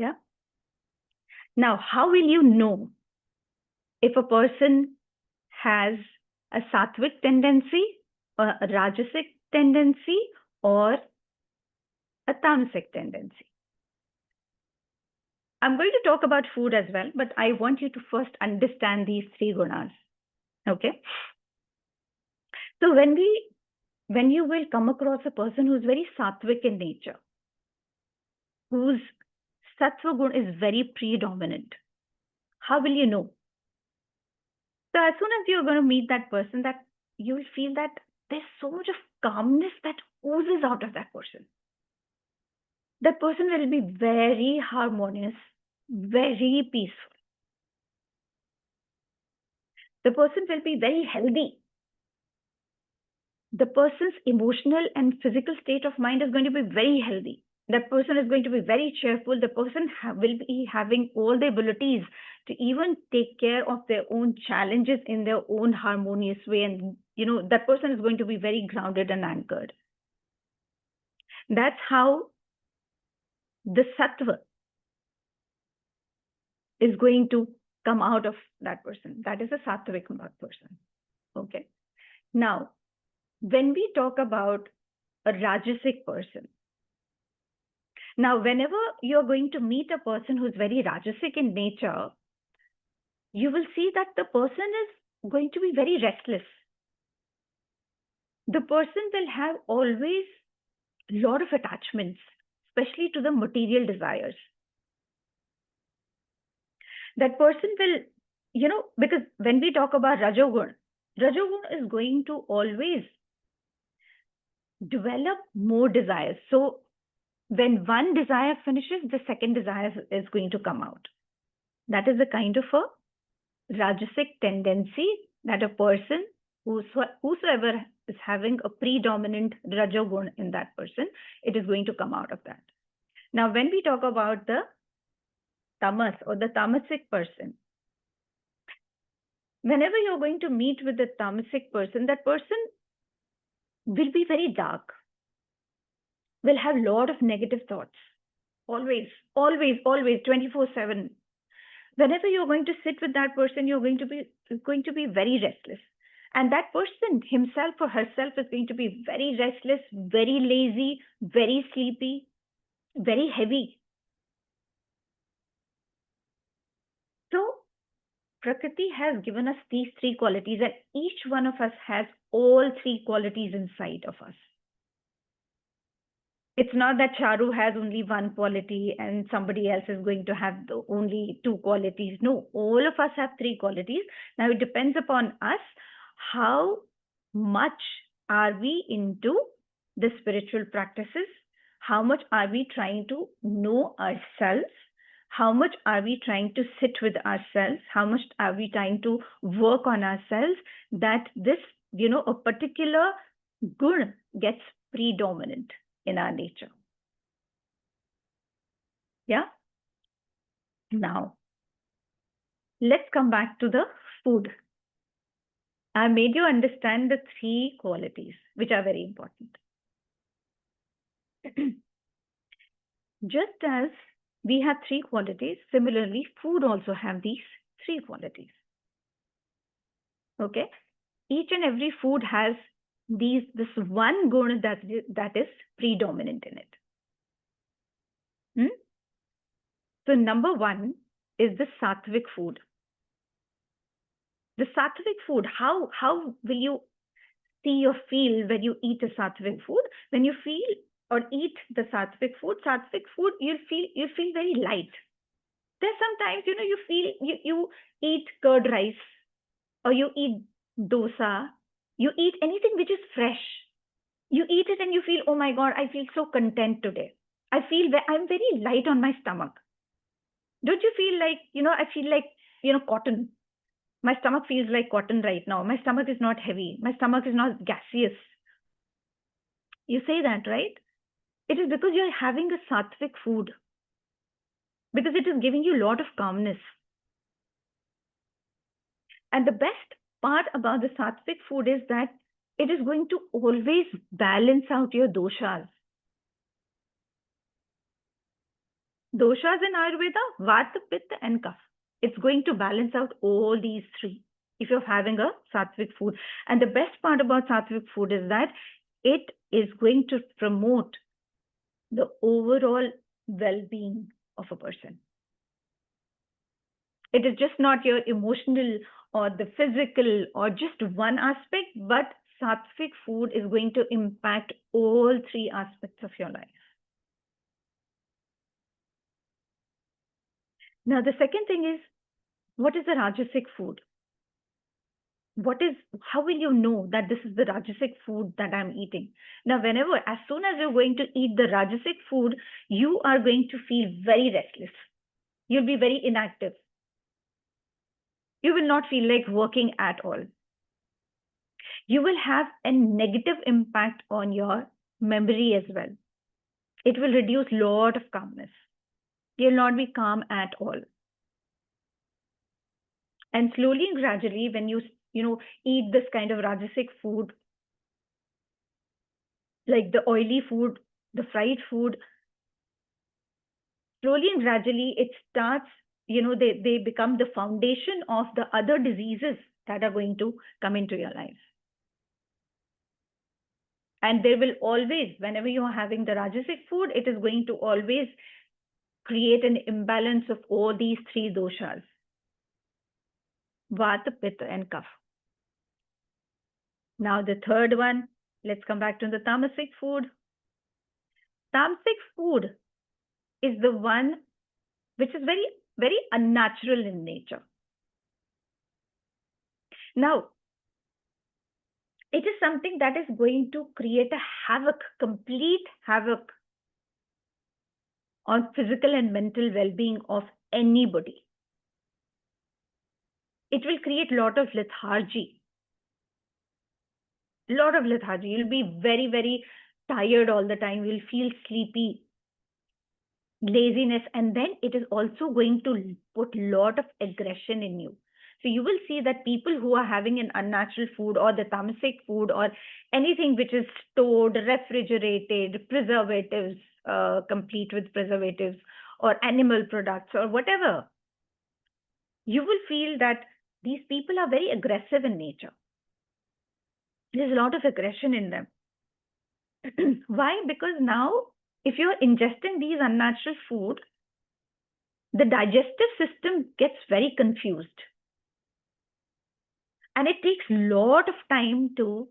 Yeah. Now, how will you know if a person has a sattvic tendency, or a rajasic tendency, or a tamasic tendency? I'm going to talk about food as well, but I want you to first understand these three gunas. Okay. So when you will come across a person who's very sattvic in nature, whose sattva gun is very predominant, how will you know? So as soon as you're going to meet that person, that you will feel that there's so much of calmness that oozes out of that person. That person will be very harmonious, very peaceful. The person will be very healthy. The person's emotional and physical state of mind is going to be very healthy. That person is going to be very cheerful. The person will be having all the abilities to even take care of their own challenges in their own harmonious way. And, that person is going to be very grounded and anchored. That's how the sattva is going to come out of that person. That is a sattvic person. Okay. Now, when we talk about a rajasic person, now, whenever you're going to meet a person who's very rajasic in nature, you will see that the person is going to be very restless. The person will have always a lot of attachments, especially to the material desires. That person will, because when we talk about Rajogun is going to always develop more desires. So when one desire finishes, the second desire is going to come out. That is the kind of a rajasic tendency that a person, whosoever is having a predominant rajogun in that person, it is going to come out of that. Now, when we talk about the tamas or the tamasic person, whenever you're going to meet with the tamasic person, that person will be very dark, will have a lot of negative thoughts, always, 24/7. Whenever you're going to sit with that person, you're going to be very restless. And that person himself or herself is going to be very restless, very lazy, very sleepy, very heavy. So Prakriti has given us these three qualities, and each one of us has all three qualities inside of us. It's not that Sharoo has only one quality and somebody else is going to have only two qualities. No, all of us have three qualities. Now, it depends upon us how much are we into the spiritual practices, how much are we trying to know ourselves, how much are we trying to sit with ourselves, how much are we trying to work on ourselves, that this, a particular gun gets predominant in our nature. Yeah. Now, let's come back to the food. I made you understand the three qualities, which are very important. Just as we have three qualities, similarly, food also have these three qualities. Okay. Each and every food has this one gun that is predominant in it. So number one is the sattvic food. The sattvic food, how will you see or feel when you eat a sattvic food? When you feel or eat the sattvic food, you'll feel very light. There's sometimes, you feel, you eat curd rice, or you eat dosa, you eat anything which is fresh. You eat it and you feel, oh my God, I feel so content today. I'm very light on my stomach. Don't you feel like, I feel like, cotton. My stomach feels like cotton right now. My stomach is not heavy. My stomach is not gaseous. You say that, right? It is because you're having a sattvic food. Because it is giving you a lot of calmness. And the best part about the sattvic food is that it is going to always balance out your doshas. Doshas in Ayurveda, Vata, Pitta, and Kapha. It's going to balance out all these three if you're having a sattvic food. And the best part about sattvic food is that it is going to promote the overall well-being of a person. It is just not your emotional or the physical or just one aspect, but sattvic food is going to impact all three aspects of your life. Now, the second thing is, what is the Rajasic food? How will you know that this is the Rajasic food that I'm eating? Now, as soon as you're going to eat the Rajasic food, you are going to feel very restless. You'll be very inactive. You will not feel like working at all. You will have a negative impact on your memory as well. It will reduce a lot of calmness. You'll not be calm at all. And slowly and gradually, when you eat this kind of Rajasic food, like the oily food, the fried food, slowly and gradually it starts, they become the foundation of the other diseases that are going to come into your life. And there will always, whenever you are having the Rajasic food, it is going to always create an imbalance of all these three doshas: Vata, Pitta, and Kapha. Now the third one, let's come back to the Tamasic food. Tamasic food is the one which is very, very unnatural in nature. Now, it is something that is going to create a havoc, complete havoc on physical and mental well-being of anybody. It will create a lot of lethargy. You'll be very, very tired all the time. You'll feel sleepy, laziness, and then it is also going to put a lot of aggression in you. So you will see that people who are having an unnatural food or the tamasic food or anything which is stored, refrigerated, preservatives, complete with preservatives or animal products or whatever, you will feel that these people are very aggressive in nature. There's a lot of aggression in them. Why? Because now, if you're ingesting these unnatural food, the digestive system gets very confused. And it takes a lot of time to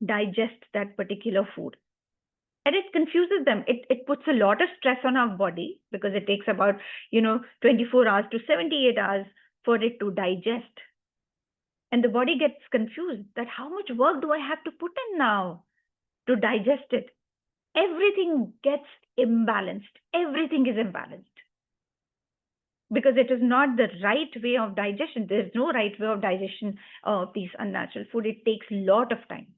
digest that particular food. And it confuses them. It puts a lot of stress on our body because it takes about, 24 hours to 78 hours for it to digest. And the body gets confused that how much work do I have to put in now to digest it? Everything gets imbalanced. Everything is imbalanced. Because it is not the right way of digestion. There's no right way of digestion of these unnatural food. It takes a lot of time.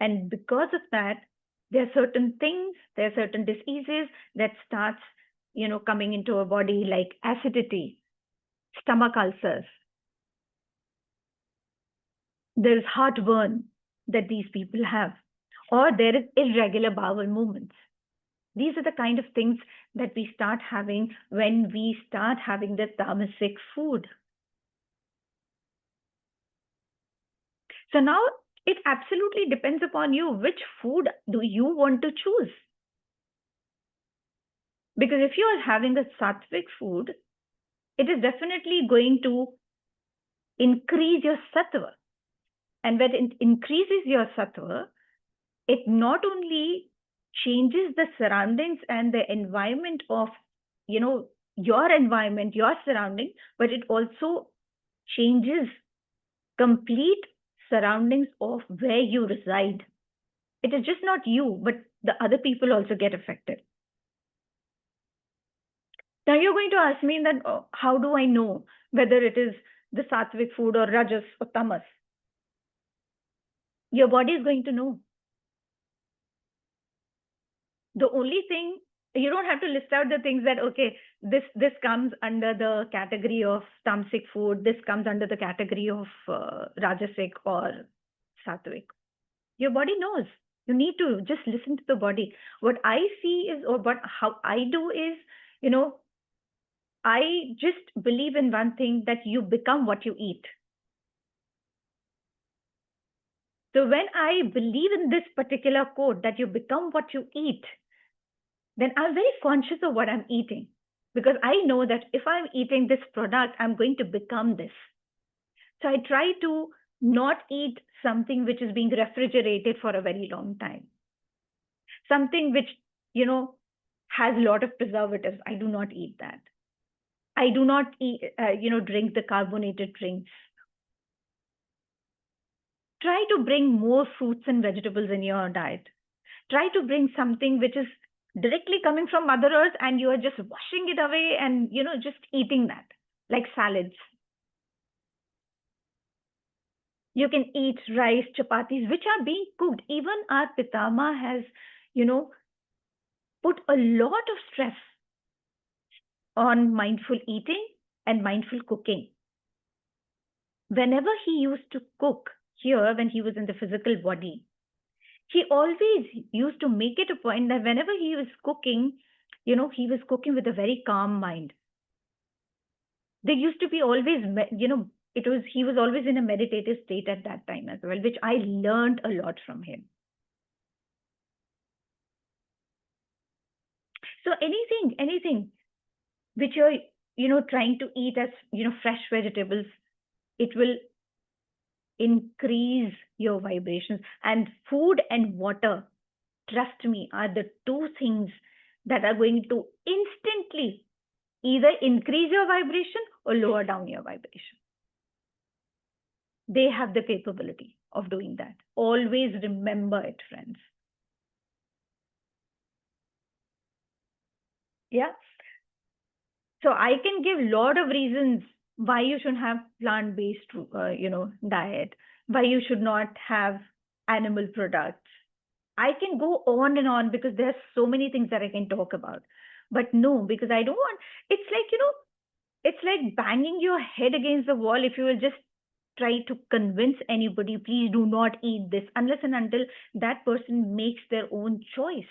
And because of that, there are certain things, there are certain diseases that starts, coming into our body, like acidity, stomach ulcers. There is heartburn that these people have, or there is irregular bowel movements. These are the kind of things that we start having when we start having the tamasic food. So now it absolutely depends upon you which food do you want to choose. Because if you are having a sattvic food, it is definitely going to increase your sattva. And when it increases your sattva, it not only changes the surroundings and the environment of, your environment, your surrounding, but it also changes complete surroundings of where you reside. It is just not you, but the other people also get affected. Now you're going to ask me that, how do I know whether it is the sattvic food or rajas or tamas? Your body is going to know. The only thing, you don't have to list out the things that, okay, this comes under the category of tamasic food, this comes under the category of rajasic or sattvic. Your body knows. You need to just listen to the body. What I see is, or what how I do is, you know, I just believe in one thing, that you become what you eat. So when I believe in this particular quote, that you become what you eat, then I'm very conscious of what I'm eating, because I know that if I'm eating this product, I'm going to become this. So I try to not eat something which is being refrigerated for a very long time, something which, you know, has a lot of preservatives. I do not eat that. I do not eat, drink the carbonated drinks. Try to bring more fruits and vegetables in your diet. Try to bring something which is directly coming from Mother Earth, and you are just washing it away and, just eating that, like salads. You can eat rice, chapatis, which are being cooked. Even our Pitama has, you know, put a lot of stress on mindful eating and mindful cooking. Whenever he used to cook here, when he was in the physical body, he always used to make it a point that whenever he was cooking, he was cooking with a very calm mind. There used to be always, he was always in a meditative state at that time as well, which I learned a lot from him. So anything which you're, trying to eat as, fresh vegetables, it will increase your vibrations. And food and water, trust me, are the two things that are going to instantly either increase your vibration or lower down your vibration. They have the capability of doing that. Always remember it, friends. Yeah. So I can give a lot of reasons why you should have plant-based, diet, why you should not have animal products. I can go on and on, because there are so many things that I can talk about. But no, because I don't want, it's like, it's like banging your head against the wall if you will just try to convince anybody, please do not eat this, unless and until that person makes their own choice.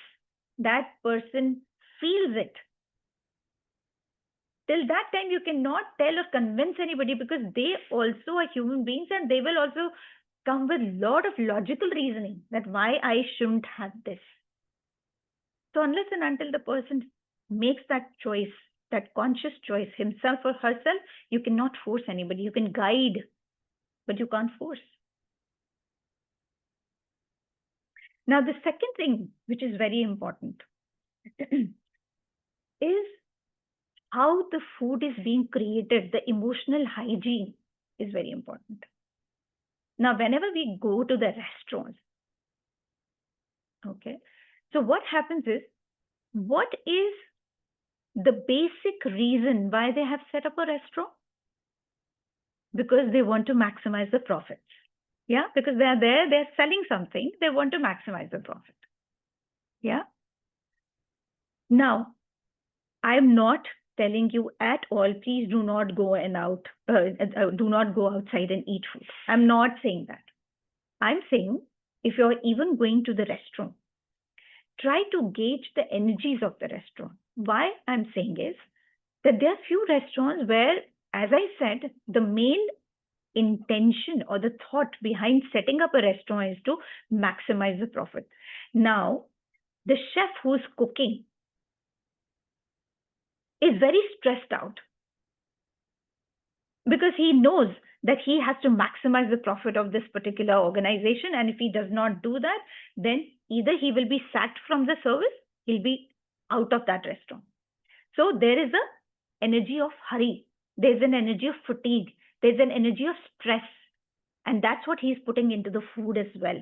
That person feels it. Till that time, you cannot tell or convince anybody, because they also are human beings, and they will also come with a lot of logical reasoning that why I shouldn't have this. So unless and until the person makes that choice, that conscious choice, himself or herself, you cannot force anybody. You can guide, but you can't force. Now, the second thing, which is very important, is how the food is being created. The emotional hygiene is very important. Now, whenever we go to the restaurants, okay, so what happens is, what is the basic reason why they have set up a restaurant? Because they want to maximize the profits. Yeah, because they are there, they're selling something, they want to maximize the profit. Yeah. Now, I'm not telling you at all, please do not go do not go outside and eat food. I'm not saying that. I'm saying, if you're even going to the restaurant, try to gauge the energies of the restaurant. Why I'm saying is that there are few restaurants where, as I said, the main intention or the thought behind setting up a restaurant is to maximize the profit. Now, the chef who's cooking is very stressed out, because he knows that he has to maximize the profit of this particular organization. And if he does not do that, then either he will be sacked from the service, he'll be out of that restaurant. So there is a energy of hurry. There's an energy of fatigue. There's an energy of stress. And that's what he's putting into the food as well.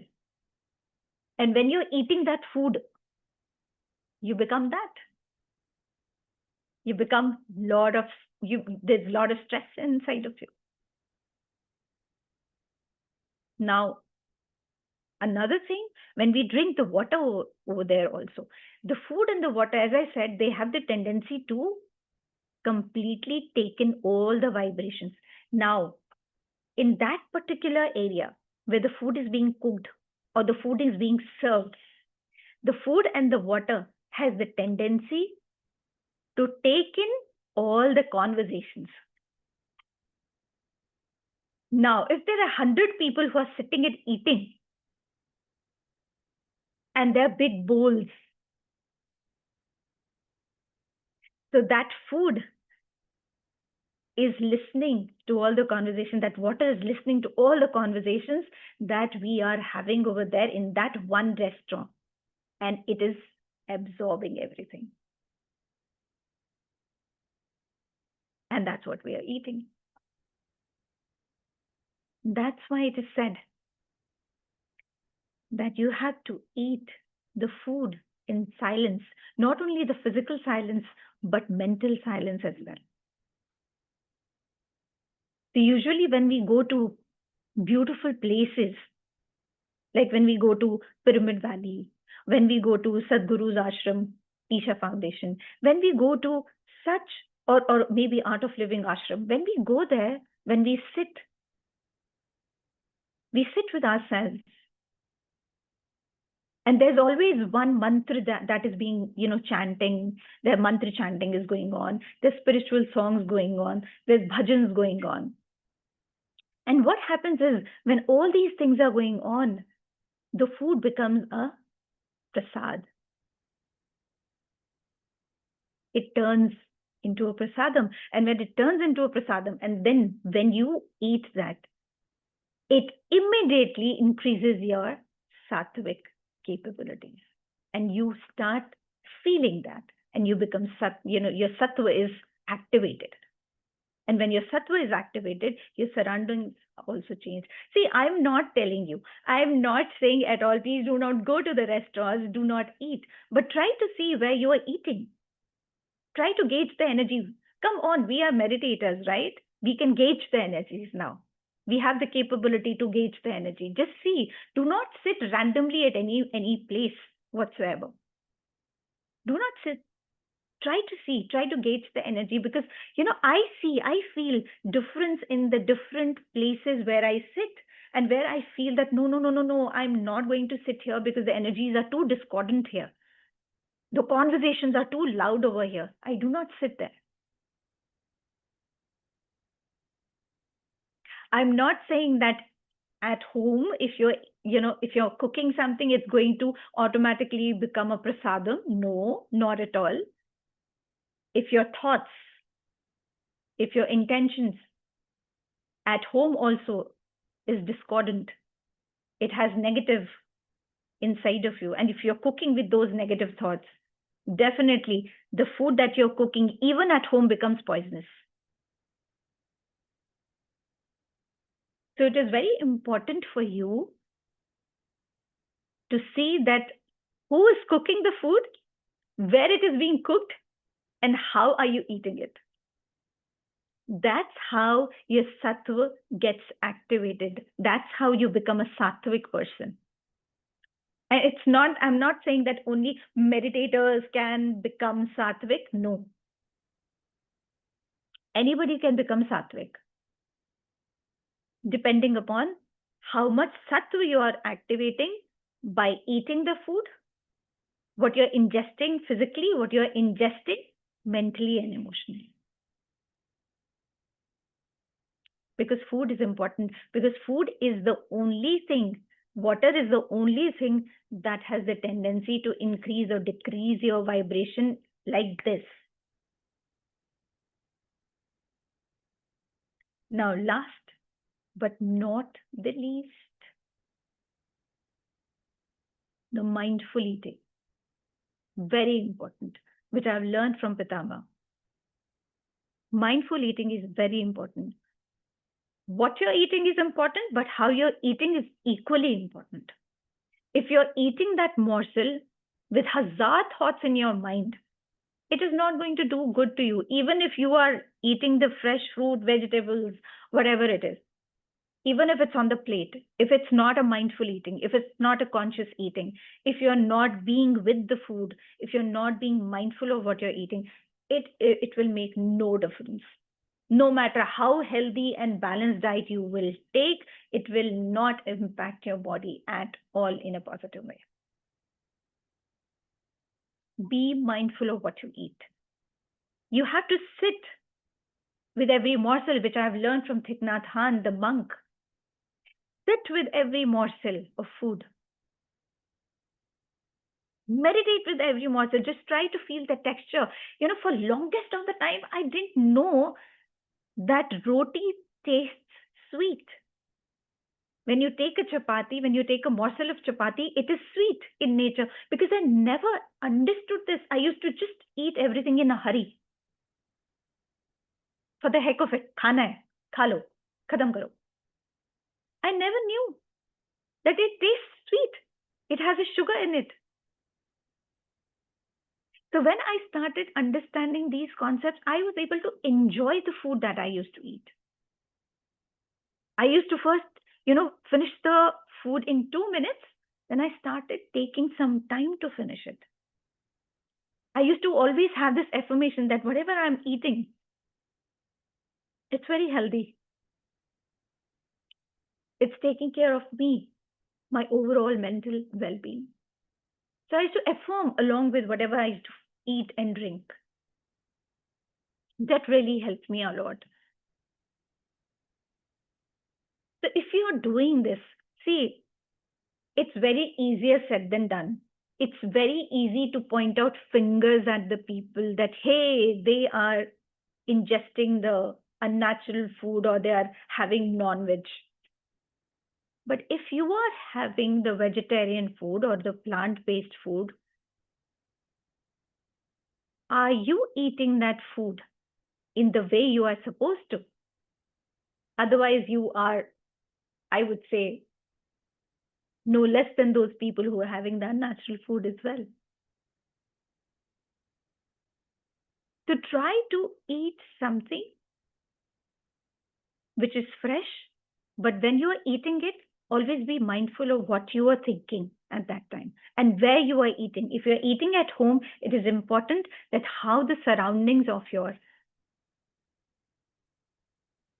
And when you're eating that food, you become that. You become there's a lot of stress inside of you. Now, another thing, when we drink the water over there also, the food and the water, as I said, they have the tendency to completely take in all the vibrations. Now, in that particular area where the food is being cooked, or the food is being served, the food and the water has the tendency to take in all the conversations. Now, if there are 100 people who are sitting and eating, and they're big bowls, so that food is listening to all the conversation, that water is listening to all the conversations that we are having over there in that one restaurant, and it is absorbing everything. And that's what we are eating. That's why it is said that you have to eat the food in silence, not only the physical silence, but mental silence as well. So usually when we go to beautiful places, like when we go to Pyramid Valley, when we go to Sadhguru's ashram, Isha Foundation, when we go to such, or maybe Art of Living ashram, when we go there, when we sit with ourselves. And there's always one mantra that is being, chanting. Their mantra chanting is going on. There's spiritual songs going on. There's bhajans going on. And what happens is when all these things are going on, the food becomes a prasad. It turns into a prasadam. And when it turns into a prasadam, and then when you eat that, it immediately increases your sattvic capabilities. And you start feeling that, and you become your sattva is activated. And when your sattva is activated, your surroundings also change. See, I'm not telling you, I'm not saying at all, please do not go to the restaurants, do not eat, but try to see where you are eating. Try to gauge the energy. Come on, we are meditators, right? We can gauge the energies now. We have the capability to gauge the energy. Just see, do not sit randomly at any place whatsoever. Do not sit. Try to see, try to gauge the energy, because I feel difference in the different places where I sit, and where I feel that no, I'm not going to sit here because the energies are too discordant here. The conversations are too loud over here. I do not sit there. I'm not saying that at home, if you're cooking something, it's going to automatically become a prasadam. No, not at all. If your thoughts, if your intentions at home also is discordant, it has negative inside of you, and if you're cooking with those negative thoughts, definitely the food that you're cooking, even at home, becomes poisonous. So it is very important for you to see that who is cooking the food, where it is being cooked, and how are you eating it. That's how your sattva gets activated. That's how you become a sattvic person. And I'm not saying that only meditators can become sattvic. No. Anybody can become sattvic, depending upon how much sattva you are activating by eating the food, what you're ingesting physically, what you're ingesting mentally and emotionally. Because food is important, because food is the only thing, water is the only thing that has the tendency to increase or decrease your vibration like this. Now, last but not the least, the mindful eating. Very important, which I've learned from Pitama. Mindful eating is very important. What you're eating is important, but how you're eating is equally important. If you're eating that morsel with hazard thoughts in your mind, it is not going to do good to you, even if you are eating the fresh fruit, vegetables, whatever it is. Even if it's on the plate, if it's not a mindful eating, if it's not a conscious eating, if you're not being with the food, if you're not being mindful of what you're eating, it will make no difference. No matter how healthy and balanced diet you will take, it will not impact your body at all in a positive way. Be mindful of what you eat. You have to sit with every morsel, which I have learned from Thich Nhat Hanh, the monk. Sit with every morsel of food. Meditate with every morsel. Just try to feel the texture. For longest of the time, I didn't know that roti tastes sweet. When you take a chapati, when you take a morsel of chapati, it is sweet in nature, because I never understood this. I used to just eat everything in a hurry. For the heck of it, khana hai, kha lo, khatam karo. I never knew that it tastes sweet. It has a sugar in it. So when I started understanding these concepts, I was able to enjoy the food that I used to eat. I used to first, finish the food in 2 minutes. Then I started taking some time to finish it. I used to always have this affirmation that whatever I'm eating, it's very healthy. It's taking care of me, my overall mental well-being. So I used to affirm along with whatever I used to eat and drink. That really helped me a lot. So if you're doing this, see, it's very easier said than done. It's very easy to point out fingers at the people that, hey, they are ingesting the unnatural food or they are having non-veg. But if you are having the vegetarian food or the plant-based food, are you eating that food in the way you are supposed to? Otherwise, you are, I would say, no less than those people who are having the unnatural food as well. To try to eat something which is fresh, but when you are eating it, always be mindful of what you are thinking at that time and where you are eating. If you're eating at home, it is important that how the surroundings of your,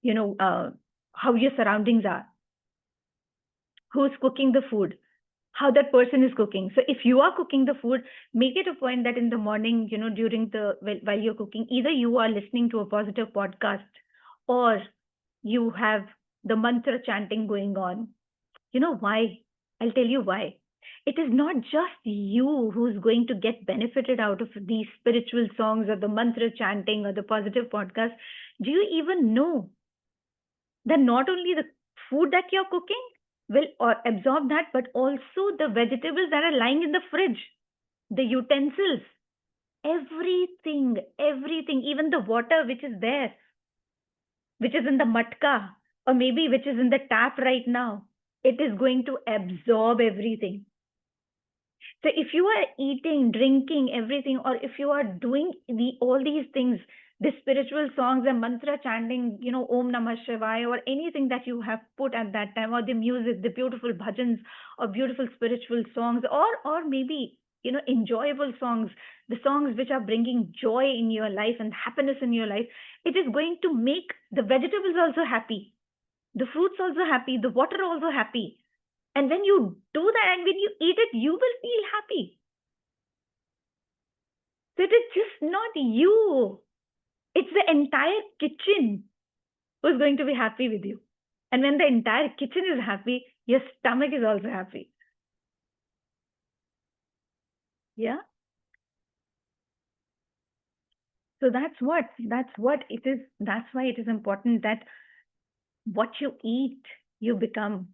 how your surroundings are, who's cooking the food, how that person is cooking. So if you are cooking the food, make it a point that in the morning, during while you're cooking, either you are listening to a positive podcast or you have the mantra chanting going on. You know why? I'll tell you why. It is not just you who's going to get benefited out of these spiritual songs or the mantra chanting or the positive podcast. Do you even know that not only the food that you're cooking will absorb that, but also the vegetables that are lying in the fridge, the utensils, everything, even the water which is there, which is in the matka, or maybe which is in the tap right now, it is going to absorb everything. So if you are eating, drinking, everything, or if you are doing all these things, the spiritual songs and mantra chanting, Om Namah Shivaya, or anything that you have put at that time, or the music, the beautiful bhajans, or beautiful spiritual songs, or maybe, enjoyable songs, the songs which are bringing joy in your life and happiness in your life, it is going to make the vegetables also happy, the fruits also happy, the water also happy. And when you do that and when you eat it, you will feel happy. So it is just not you. It's the entire kitchen who's going to be happy with you. And when the entire kitchen is happy, your stomach is also happy. Yeah. So that's what it is. That's why it is important that what you eat, you become.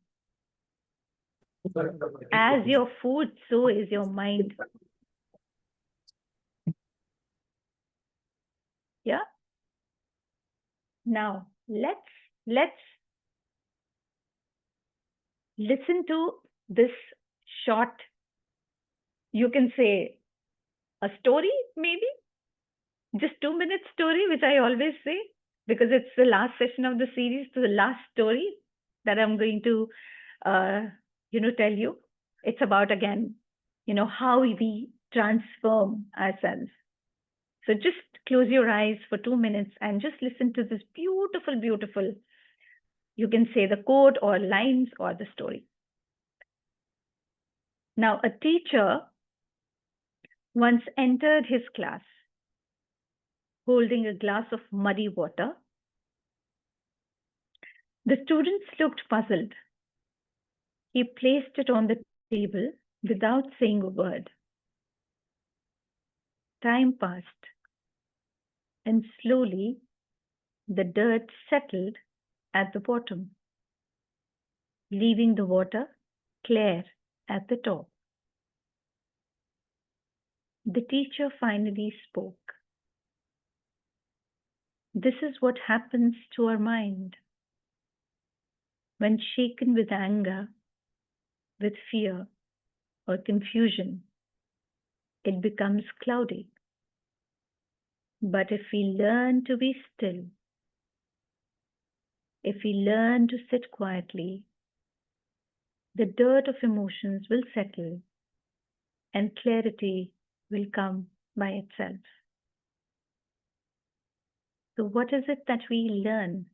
As your food, so is your mind. Yeah. Now let's listen to this short, you can say a story, maybe just 2-minute story, which I always say, because it's the last session of the series, so the last story that I'm going to, tell you. It's about, again, how we transform ourselves. So just close your eyes for 2 minutes and just listen to this beautiful, beautiful, you can say the quote or lines or the story. Now, a teacher once entered his class holding a glass of muddy water. The students looked puzzled. He placed it on the table without saying a word. Time passed, and slowly the dirt settled at the bottom, leaving the water clear at the top. The teacher finally spoke. This is what happens to our mind when shaken with anger, with fear, or confusion. It becomes cloudy. But if we learn to be still, if we learn to sit quietly, the dirt of emotions will settle and clarity will come by itself. So what is it that we learn?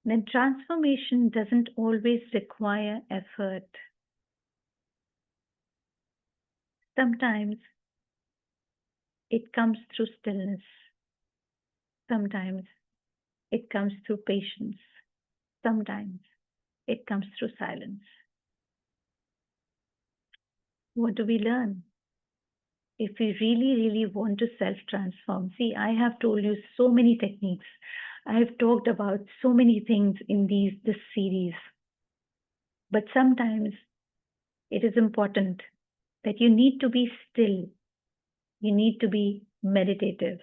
Then transformation doesn't always require effort. Sometimes it comes through stillness. Sometimes it comes through patience. Sometimes it comes through silence. What do we learn? If we really, really want to self-transform, see, I have told you so many techniques. I have talked about so many things in this series. But sometimes it is important that you need to be still. You need to be meditative.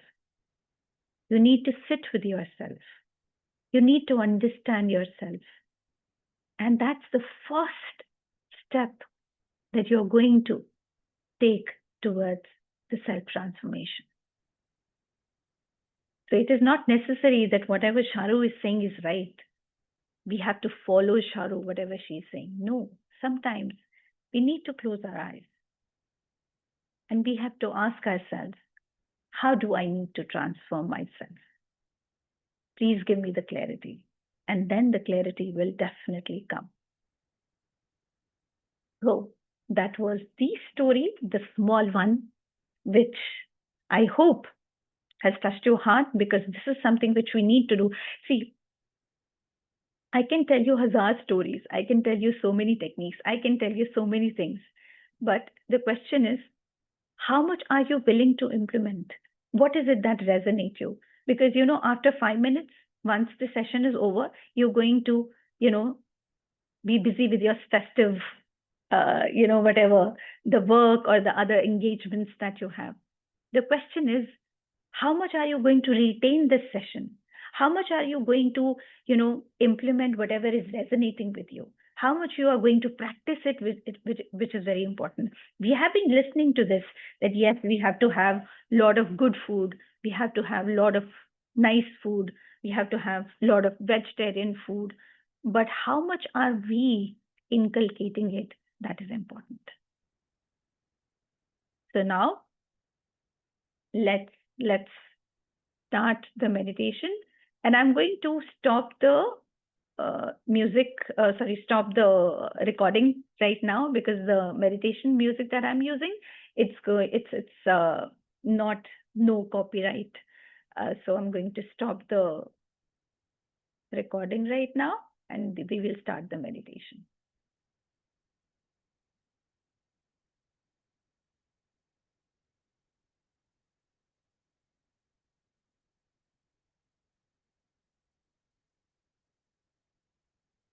You need to sit with yourself. You need to understand yourself. And that's the first step that you're going to take towards the self-transformation. So it is not necessary that whatever Sharoo is saying is right. We have to follow Sharoo, whatever she's saying. No, sometimes we need to close our eyes. And we have to ask ourselves, how do I need to transform myself? Please give me the clarity. And then the clarity will definitely come. So that was the story, the small one, which I hope has touched your heart, because this is something which we need to do. See, I can tell you hazard stories. I can tell you so many techniques. I can tell you so many things. But the question is, how much are you willing to implement? What is it that resonates you? Because, after 5 minutes, once the session is over, you're going to, be busy with your festive, whatever, the work or the other engagements that you have. The question is, how much are you going to retain this session? How much are you going to, implement whatever is resonating with you? How much you are going to practice it, which is very important. We have been listening to this, that yes, we have to have a lot of good food. We have to have a lot of nice food. We have to have a lot of vegetarian food. But how much are we inculcating it? That is important. So now, let's start the meditation, and I'm going to stop the stop the recording right now, because the meditation music that I'm using, it's not no copyright. So I'm going to stop the recording right now, and we will start the meditation.